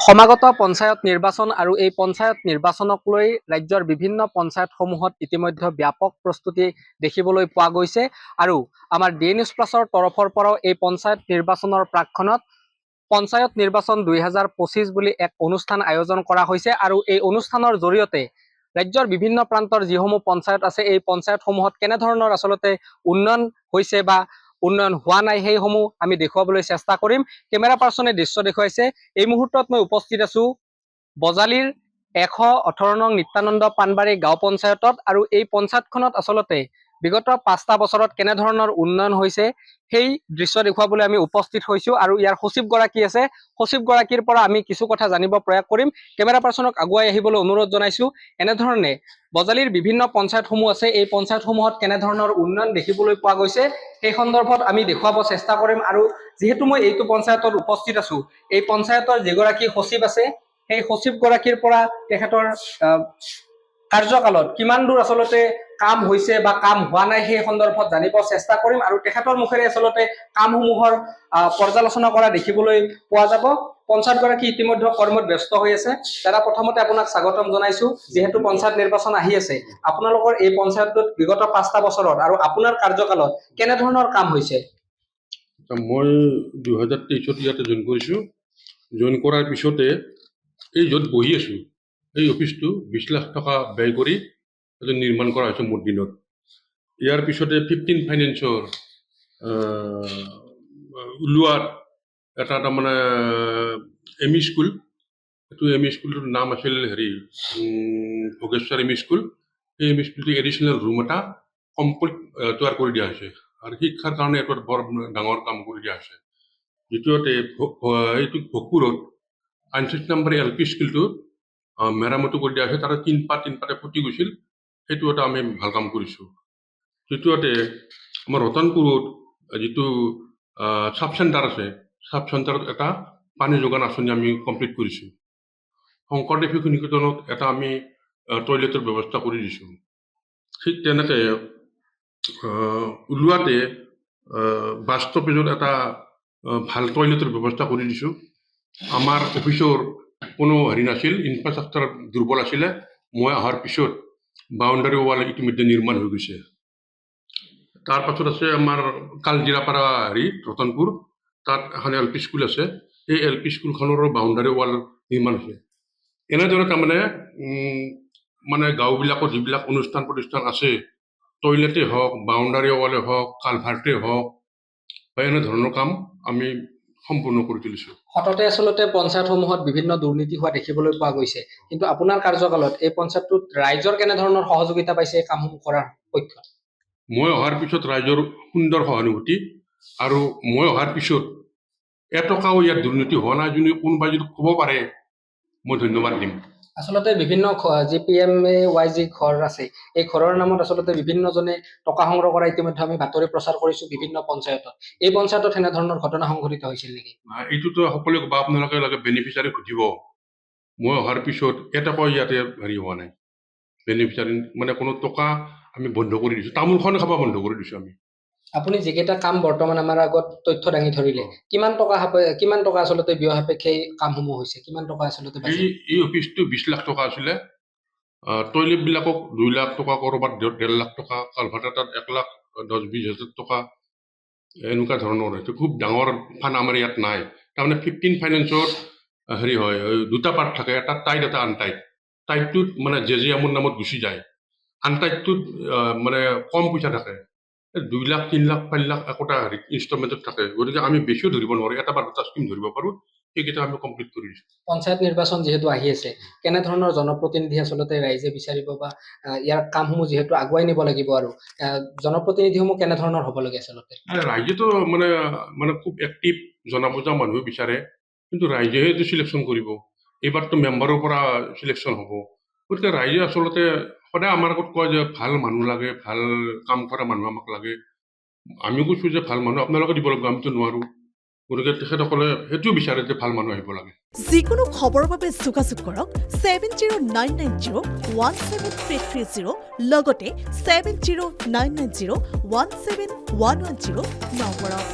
সমাগত পঞ্চায়ত নিৰ্বাচন আৰু এই পঞ্চায়ত নিৰ্বাচনক লৈ ৰাজ্যৰ বিভিন্ন পঞ্চায়তসমূহত ইতিমধ্যে ব্যাপক প্ৰস্তুতি দেখিবলৈ পোৱা গৈছে আৰু আমাৰ ডি নিউজ প্লাছৰ তৰফৰ পৰাও এই পঞ্চায়ত নিৰ্বাচনৰ প্ৰাক্ষণত পঞ্চায়ত নিৰ্বাচন 2025 বুলি এক অনুষ্ঠান আয়োজন কৰা হৈছে আৰু এই অনুষ্ঠানৰ জৰিয়তে ৰাজ্যৰ বিভিন্ন প্ৰান্তৰ যিসমূহ পঞ্চায়ত আছে এই পঞ্চায়তসমূহত কেনে ধৰণৰ আসলতে উন্নয়ন হৈছে বা উন্নয়ন হোৱা নাই সেইসমূহ আমি দেখুৱাবলৈ চেষ্টা কৰিম। কেমেৰা পাৰ্চনে দৃশ্য দেখুৱাইছে। এই মুহূৰ্তত মই উপস্থিত আছো বজালিৰ 118 নং নিত্যানন্দ পানবাৰী গাঁও পঞ্চায়তত আৰু এই পঞ্চায়তখনত আসলতে বিগত 5টা বছৰত কেনে ধৰণৰ উন্নয়ন হৈছে সেই দৃশ্য দেখুৱাবলৈ আমি উপস্থিত হৈছো আৰু ইয়াৰ সচিবগৰাকী আছে। সচিবগৰাকীৰ পৰা আমি কিছু কথা জানিব প্ৰয়াস কৰিম। কেমেৰা পাৰ্চনক আগুৱাই আহিবলৈ অনুৰোধ জনাইছো। এনেধৰণে বজালিৰ বিভিন্ন পঞ্চায়তসমূহ আছে এই পঞ্চায়তসমূহত কেনে ধৰণৰ উন্নয়ন দেখিবলৈ পোৱা গৈছে সেই সন্দৰ্ভত আমি দেখুৱাব চেষ্টা কৰিম আৰু যেহেতু মই এইটো পঞ্চায়তত উপস্থিত আছো এই পঞ্চায়তৰ যিগৰাকী সচিব আছে সেই সচিবগৰাকীৰ পৰা তেখেতৰ কাৰ্যকালত কিমান দূৰ আসলতে কাম হৈছে বা কাম হোৱা নাই সেই সন্দৰ্ভত জানিব চেষ্টা কৰিম আৰু তেখেতৰ মুখেৰে আসলতে কামসমূহৰ পৰ্যালোচনা কৰা দেখিবলৈ পোৱা যাব। পঞ্চায়তগৰাকী ইতিমধ্যে কৰ্মত ব্যস্ত হৈ আছে। দাদা প্ৰথমতে আপোনাক স্বাগতম জনাইছো। যেহেতু পঞ্চায়ত নিৰ্বাচন আহি আছে আপোনালোকৰ এই পঞ্চায়তত বিগত 5টা বছৰত আৰু আপোনাৰ কাৰ্যকালত কেনে ধৰণৰ কাম হৈছে? মই 2023 ইয়াতে জইন কৰিছো। জইন কৰাৰ পিছতে এই য'ত বহি আছো এই অফিসটো 20 লাখ টকা ব্যয় কৰি নিৰ্মাণ কৰা হৈছে মোৰ দিনত। ইয়াৰ পিছতে 15 ফাইনেন্সৰ উলোৱাত এটা তাৰমানে এম ই স্কুল, এইটো এম ই স্কুলটোৰ নাম আছিল ভোগেশ্বৰ এম ই স্কুল। এই এম ই স্কুলটো এডিশ্যনেল ৰুম এটা কমপ্লিট তৈয়াৰ কৰি দিয়া হৈছে আৰু শিক্ষাৰ কাৰণে এটা বৰ ডাঙৰ কাম কৰি দিয়া হৈছে। দ্বিতীয়তে এইটো ভোগপুৰত 68 নম্বৰ এল পি স্কুলটো মেৰামতি কৰি দিয়া হৈছে। তাতে তিন পাতে ফুটি গৈছিল, সেইটো এটা আমি ভাল কাম কৰিছোঁ। তৃতীয়তে আমাৰ ৰতনপুৰত যিটো চাব চেণ্টাৰ আছে চাব চেণ্টাৰত এটা পানী যোগান আঁচনি আমি কমপ্লিট কৰিছোঁ। শংকৰদেৱ শিশু নিকেতনত এটা আমি টয়লেটৰ ব্যৱস্থা কৰি দিছোঁ। ঠিক তেনেকৈ উলোৱাতে বাছ ষ্টপেজত এটা ভাল টয়লেটৰ ব্যৱস্থা কৰি দিছোঁ। আমাৰ অফিচৰ কোনো নাছিল, ইনফ্ৰাষ্ট্ৰাকচাৰ দুৰ্বল আছিলে। মই অহাৰ পিছত বাউণ্ডাৰী ৱাল ইতিমধ্যে নিৰ্মাণ হৈ গৈছে। তাৰ পাছত আছে আমাৰ কালজিৰাপাৰা ৰতনপুৰ, তাত এখন এল পি স্কুল আছে। এই এল পি স্কুলখনৰ বাউণ্ডাৰী ৱাল নিৰ্মাণ হৈছে। এনেদৰে তাৰমানে মানে গাঁওবিলাকত যিবিলাক অনুষ্ঠান প্ৰতিষ্ঠান আছে, টয়লেটেই হওক, বাউণ্ডাৰী ৱালে হওক, কালভাৰ্টেই হওক বা এনেধৰণৰ কাম আমি সম্পূৰ্ণ কৰি তুলিছোঁ। সততে আসলতে পঞ্চায়তসমূহত বিভিন্ন দুৰ্নীতি হোৱা দেখিবলৈ পোৱা গৈছে, কিন্তু আপোনাৰ কাৰ্যকালত এই পঞ্চায়তটোত ৰাইজৰ কেনে ধৰণৰ সহযোগিতা পাইছে এই কামসমূহ কৰাৰ পক্ষত? মই অহাৰ পিছত ৰাইজৰ সুন্দৰ সহানুভূতি, আৰু মই অহাৰ পিছত এটকাও ইয়াত দুৰ্নীতি হোৱা নাই। যদি কোনোবাই যদি ক'ব পাৰে মই ধন্যবাদ দিম। আসলতে বিভিন্ন জি পি এম ৱাই যি ঘৰ আছে এই ঘৰৰ নামত আসলতে বিভিন্নজনে টকা সংগ্ৰহ কৰা ইতিমধ্যে আমি বাতৰি প্ৰচাৰ কৰিছো বিভিন্ন পঞ্চায়তত। এই পঞ্চায়তত এনেধৰণৰ ঘটনা সংঘটিত হৈছিল নেকি? এইটোতো সকলোকে বা আপোনালোকে বেনিফিচিয়াৰী সুধিব। মই অহাৰ পিছত এটকাও ইয়াতে হোৱা নাই। বেনিফিচিয়াৰী মানে কোনো টকা আমি বন্ধ কৰি দিছোঁ, তামোলখন খাব বন্ধ কৰি দিছোঁ আমি। আপুনি যিকেইটা কাম বৰ্তমান আমাৰ আগত তথ্য দাঙি ধৰিলে, কিমান টকা আসলতে ব্যয় সাপেক্ষে কামসমূহ হৈছে? কিমান টকা আসলতে এই অফিসটো 20 লাখ টকা আছিলে। টয়লেট বিলাকক 2 লাখ টকা, কৰবাত 1.5 লাখ টকা, কালভাৰ্ট এটাত 1,10,20 হাজাৰ টকা, এনেকুৱা ধৰণৰ। এইটো খুব ডাঙৰ ফান আমাৰ ইয়াত নাই। তাৰমানে 15 ফাইনেন্সৰ হয়, দুটা পাৰ্ট থাকে, এটা টাইট এটা আনটাইট। টাইটটোত মানে যে আমার নামত গুচি যায়, আনটাইটটোত মানে কম পইচা থাকে। 2 লাখ 3 লাখ 5 লাখ একোটা ইনষ্টলমেণ্টত থাকে। গতিকে আমি বেছিও ধৰিব নোৱাৰোঁ, এটা বা দুটা স্কিম ধৰিব পাৰোঁ, সেইকেইটা আমি কমপ্লিট কৰি দিছোঁ। পঞ্চায়ত নিৰ্বাচন যিহেতু আহি আছে, কেনে ধৰণৰ জনপ্ৰতিনিধি আসলতে ৰাইজে বিচাৰিব বা ইয়াৰ কামসমূহ যিহেতু আগুৱাই নিব লাগিব, আৰু জনপ্ৰতিনিধিসমূহ কেনে ধৰণৰ হ'ব লাগে আচলতে? ৰাইজেতো মানে খুব এক্টিভ জনা বুজা মানুহ বিচাৰে, কিন্তু ৰাইজেহে চিলেকশ্যন কৰিব। এইবাৰতো মেম্বাৰৰ পৰা চিলেকশ্যন হ'ব। গতিকে ৰাইজে আচলতে সদায় আমাৰ আগত কয় যে ভাল মানুহ লাগে, ভাল কাম কৰা মানুহ আমাক লাগে। আমিও কৈছোঁ যে ভাল মানুহ আপোনালোকে দিব লাগিব, আমিতো নোৱাৰোঁ। গতিকে তেখেতসকলে সেইটোও বিচাৰে যে ভাল মানুহ আহিব লাগে। যিকোনো খবৰৰ বাবে যোগাযোগ কৰক 7099017330 লগতে 7099017110 নম্বৰত।